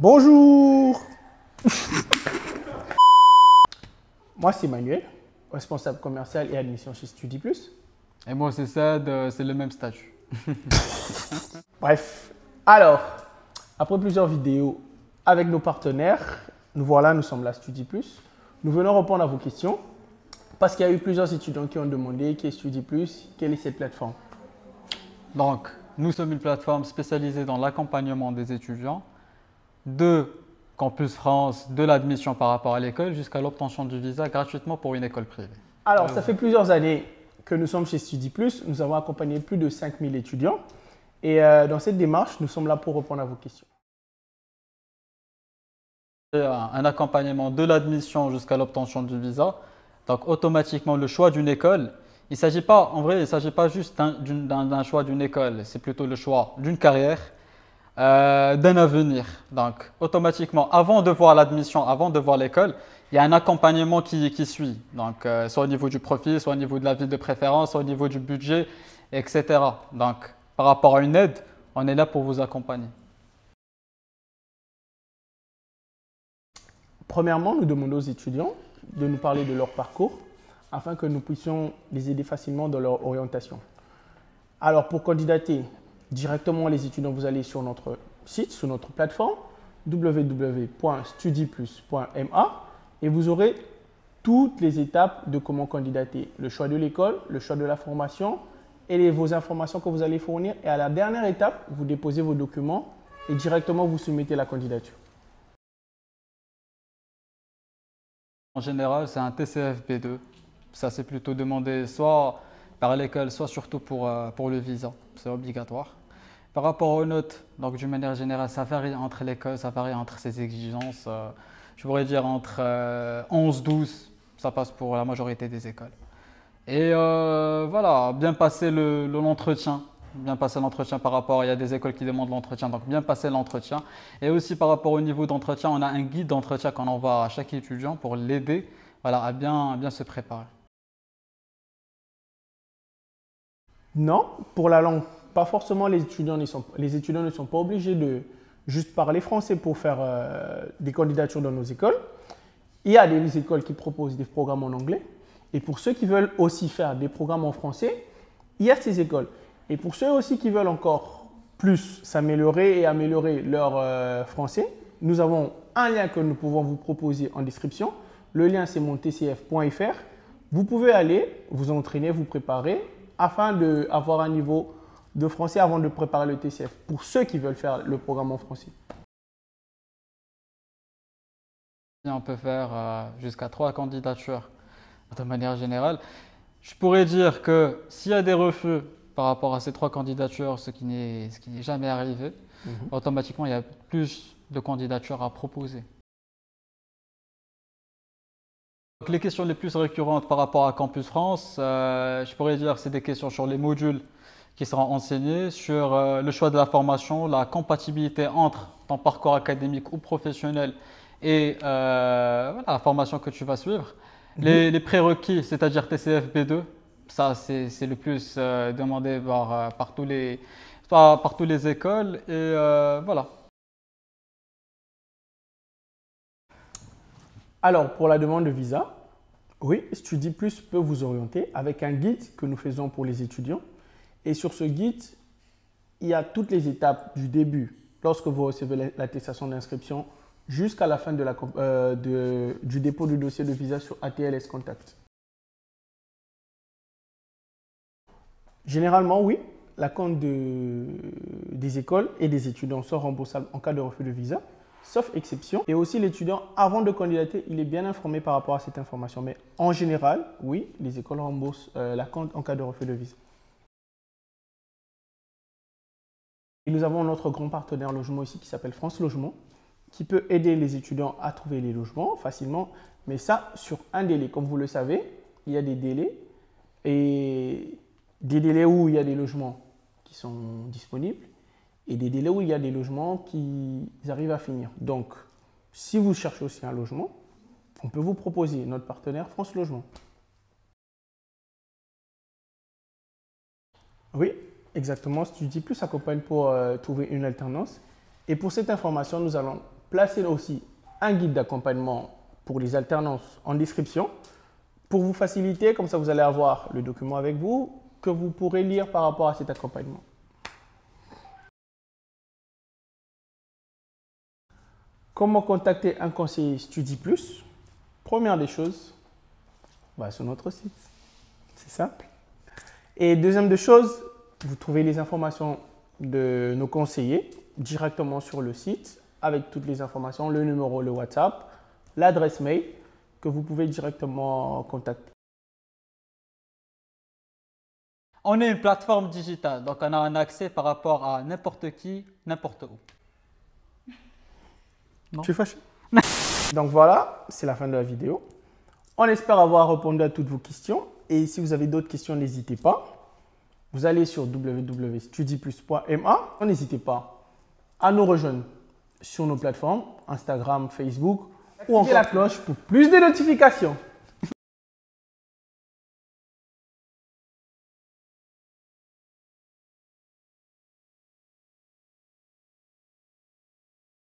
Bonjour. Moi, c'est Manuel, responsable commercial et admission chez StudyPlus. Et moi, c'est Sad, c'est le même statut. Bref, alors, après plusieurs vidéos avec nos partenaires, nous sommes là, StudyPlus. Nous venons répondre à vos questions parce qu'il y a eu plusieurs étudiants qui ont demandé qui est StudyPlus, quelle est cette plateforme. Donc, nous sommes une plateforme spécialisée dans l'accompagnement des étudiants de Campus France, de l'admission par rapport à l'école jusqu'à l'obtention du visa gratuitement pour une école privée. Alors, ça fait plusieurs années que nous sommes chez StudyPlus. Nous avons accompagné plus de 5000 étudiants. Et dans cette démarche, nous sommes là pour répondre à vos questions. Un accompagnement de l'admission jusqu'à l'obtention du visa. Donc, automatiquement, le choix d'une école. Il s'agit pas, en vrai, il ne s'agit pas juste d'un choix d'une école. C'est plutôt le choix d'une carrière, d'un avenir. Donc, automatiquement, avant de voir l'admission, avant de voir l'école, il y a un accompagnement qui suit. Donc, soit au niveau du profil, soit au niveau de la ville de préférence, soit au niveau du budget, etc. Donc, par rapport à une aide, on est là pour vous accompagner. Premièrement, nous demandons aux étudiants de nous parler de leur parcours afin que nous puissions les aider facilement dans leur orientation. Alors, pour candidater directement, les étudiants, vous allez sur notre site, sur notre plateforme www.studyplus.ma et vous aurez toutes les étapes de comment candidater. Le choix de l'école, le choix de la formation et vos informations que vous allez fournir. Et à la dernière étape, vous déposez vos documents et directement vous soumettez la candidature. En général, c'est un TCF B2. Ça, c'est plutôt demandé soit par l'école, soit surtout pour le visa. C'est obligatoire. Par rapport aux notes, donc d'une manière générale, ça varie entre l'école, ça varie entre ses exigences. Je pourrais dire entre 11-12, ça passe pour la majorité des écoles. Et voilà, bien passer l'entretien. Bien passer l'entretien par rapport, il y a des écoles qui demandent l'entretien, donc bien passer l'entretien. Et aussi par rapport au niveau d'entretien, on a un guide d'entretien qu'on envoie à chaque étudiant pour l'aider, voilà, à bien se préparer. Non, pour la langue, pas forcément les étudiants ne sont pas obligés de juste parler français pour faire des candidatures dans nos écoles. Il y a des écoles qui proposent des programmes en anglais. Et pour ceux qui veulent aussi faire des programmes en français, il y a ces écoles. Et pour ceux aussi qui veulent encore plus s'améliorer et améliorer leur français, nous avons un lien que nous pouvons vous proposer en description. Le lien, c'est mon tcf.fr. Vous pouvez aller vous entraîner, vous préparer afin d'avoir un niveau de français avant de préparer le TCF pour ceux qui veulent faire le programme en français. On peut faire jusqu'à 3 candidatures de manière générale. Je pourrais dire que s'il y a des refus par rapport à ces 3 candidatures, ce qui n'est jamais arrivé, automatiquement il y a plus de candidatures à proposer. Donc, les questions les plus récurrentes par rapport à Campus France, je pourrais dire que c'est des questions sur les modules qui seront enseignés, sur le choix de la formation, la compatibilité entre ton parcours académique ou professionnel et voilà, la formation que tu vas suivre. Les prérequis, c'est-à-dire TCF B2, ça c'est le plus demandé par tous les écoles et voilà. Alors, pour la demande de visa, oui, StudyPlus peut vous orienter avec un guide que nous faisons pour les étudiants. Et sur ce guide, il y a toutes les étapes du début, lorsque vous recevez l'attestation d'inscription, jusqu'à la fin du dépôt du dossier de visa sur ATLS Contact. Généralement, oui, la compte des écoles et des étudiants sont remboursables en cas de refus de visa, sauf exception. Et aussi, l'étudiant, avant de candidater, il est bien informé par rapport à cette information. Mais en général, oui, les écoles remboursent la compte en cas de refus de visa. Et nous avons notre grand partenaire logement ici qui s'appelle France Logement, qui peut aider les étudiants à trouver les logements facilement, mais ça sur un délai. Comme vous le savez, il y a des délais et des délais où il y a des logements qui sont disponibles et des délais où il y a des logements qui arrivent à finir. Donc, si vous cherchez aussi un logement, on peut vous proposer notre partenaire France Logement. Oui, exactement. StudyPlus accompagne pour trouver une alternance. Et pour cette information, nous allons placer aussi un guide d'accompagnement pour les alternances en description pour vous faciliter. Comme ça, vous allez avoir le document avec vous que vous pourrez lire par rapport à cet accompagnement. Comment contacter un conseiller StudyPlus? Première des choses, va sur notre site. C'est simple. Et deuxième des choses, vous trouvez les informations de nos conseillers directement sur le site avec toutes les informations, le numéro, le WhatsApp, l'adresse mail que vous pouvez directement contacter. On est une plateforme digitale, donc on a un accès par rapport à n'importe qui, n'importe où. Non. Tu es fâché? Donc voilà, c'est la fin de la vidéo. On espère avoir répondu à toutes vos questions. Et si vous avez d'autres questions, n'hésitez pas. Vous allez sur www.studyplus.ma. N'hésitez pas à nous rejoindre sur nos plateformes, Instagram, Facebook, ou encore la cloche pour plus de notifications.